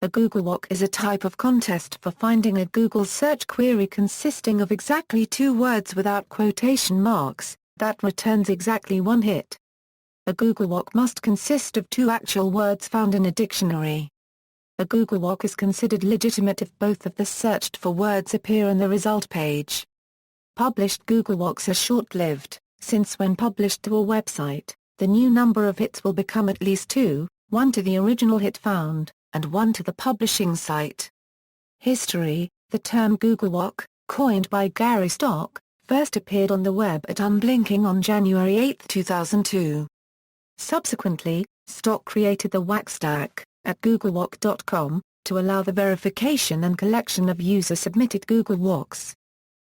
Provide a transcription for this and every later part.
A Googlewhack is a type of contest for finding a Google search query consisting of exactly 2 words without quotation marks, that returns exactly 1 hit. A Googlewhack must consist of 2 actual words found in a dictionary. A Googlewhack is considered legitimate if both of the searched for words appear in the result page. Published Googlewhacks are short-lived, since when published to a website, the new number of hits will become at least 2, 1 to the original hit found, and 1 to the publishing site. History: the term Googlewhack, coined by Gary Stock, first appeared on the web at Unblinking on January 8, 2002. Subsequently, Stock created the Whack stack, at googlewhack.com, to allow the verification and collection of user-submitted Googlewhacks.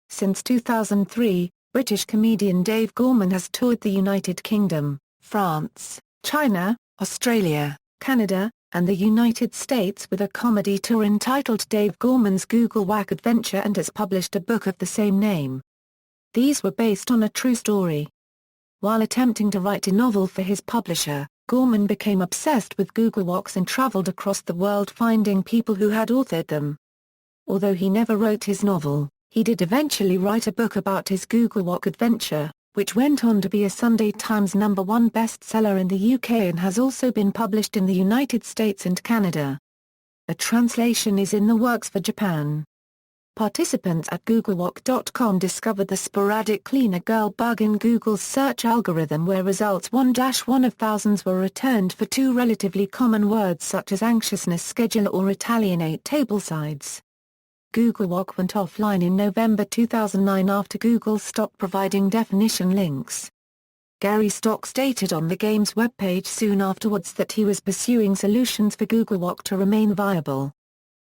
Since 2003, British comedian Dave Gorman has toured the United Kingdom, France, China, Australia, Canada, and the United States with a comedy tour entitled Dave Gorman's Googlewhack Adventure and has published a book of the same name. These were based on a true story. While attempting to write a novel for his publisher, Gorman became obsessed with Googlewhacks and traveled across the world finding people who had authored them. Although he never wrote his novel, he did eventually write a book about his Googlewhack adventure, which went on to be a Sunday Times #1 bestseller in the UK and has also been published in the United States and Canada. A translation is in the works for Japan. Participants at googlewhack.com discovered the sporadic cleaner girl bug in Google's search algorithm where results 1-1 of thousands were returned for 2 relatively common words such as anxiousness schedule or Italianate tablesides. Googlewhack went offline in November 2009 after Google stopped providing definition links. Gary Stock stated on the game's webpage soon afterwards that he was pursuing solutions for Googlewhack to remain viable.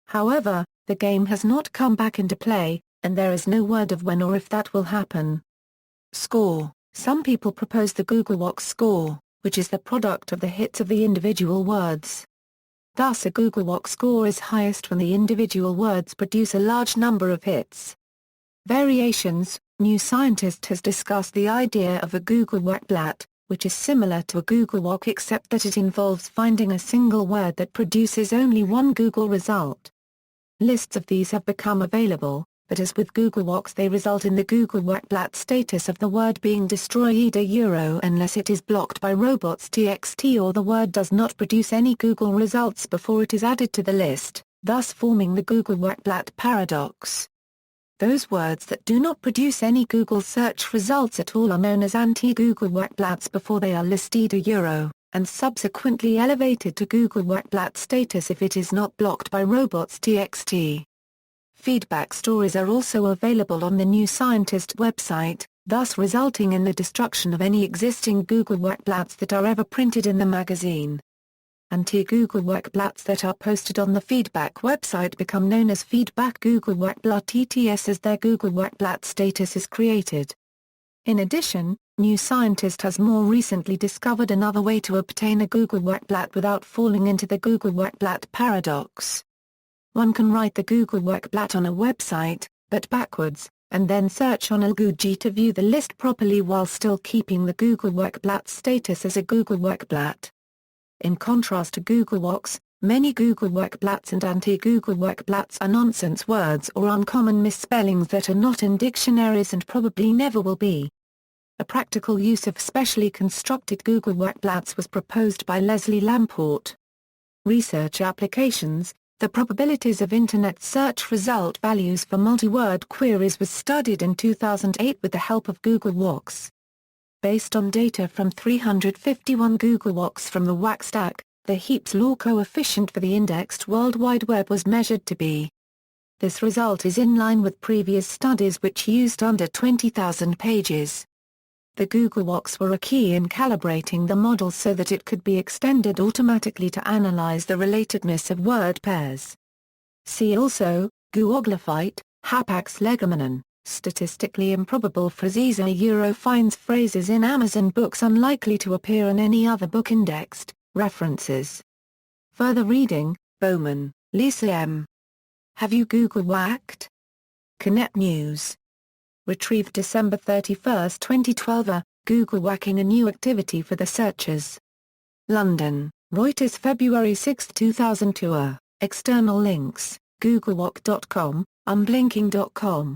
However, the game has not come back into play, and there is no word of when or if that will happen. Score: some people propose the Googlewhack score, which is the product of the hits of the individual words. Thus a Googlewhack score is highest when the individual words produce a large number of hits. Variations: New Scientist has discussed the idea of a Googlewhack, which is similar to a Googlewhack except that it involves finding a single word that produces only 1 Google result. Lists of these have become available, but as with Googlewhacks they result in the Googlewhack status of the word being destroyed unless it is blocked by robots.txt or the word does not produce any Google results before it is added to the list, thus forming the Googlewhack paradox. Those words that do not produce any Google search results at all are known as anti-Googlewhack before they are listed and subsequently elevated to Googlewhack status if it is not blocked by robots.txt. Feedback stories are also available on the New Scientist website, thus resulting in the destruction of any existing Googlewhack that are ever printed in the magazine. Anti-Googlewhack that are posted on the feedback website become known as feedback Googlewhack ETS as their Googlewhack status is created. In addition, New Scientist has more recently discovered another way to obtain a Googlewhack without falling into the Googlewhack paradox. One can write the Googlewhack on a website, but backwards, and then search on Google to view the list properly while still keeping the Googlewhack status as a Googlewhack. In contrast to Googlewhacks, many Googlewhack and anti-Googlewhack are nonsense words or uncommon misspellings that are not in dictionaries and probably never will be. A practical use of specially constructed Googlewhack was proposed by Leslie Lamport. Research applications: the probabilities of Internet search result values for multi-word queries was studied in 2008 with the help of Googlewhacks. Based on data from 351 Googlewhacks from the Whack stack, the heap's law coefficient for the indexed World Wide Web was measured to be. This result is in line with previous studies which used under 20,000 pages. The Googlewhacks were a key in calibrating the model so that it could be extended automatically to analyze the relatedness of word pairs. See also, Googlewhack, Hapax legomenon, statistically improbable phrases finds phrases in Amazon books unlikely to appear in any other book indexed, references. Further reading: Bowman, Lisa M. Have you Googlewhacked? Connect News. Retrieved December 31, 2012. Googlewhacking a new activity for the searchers. London, Reuters February 6, 2002. External links: googlewhack.com, unblinking.com.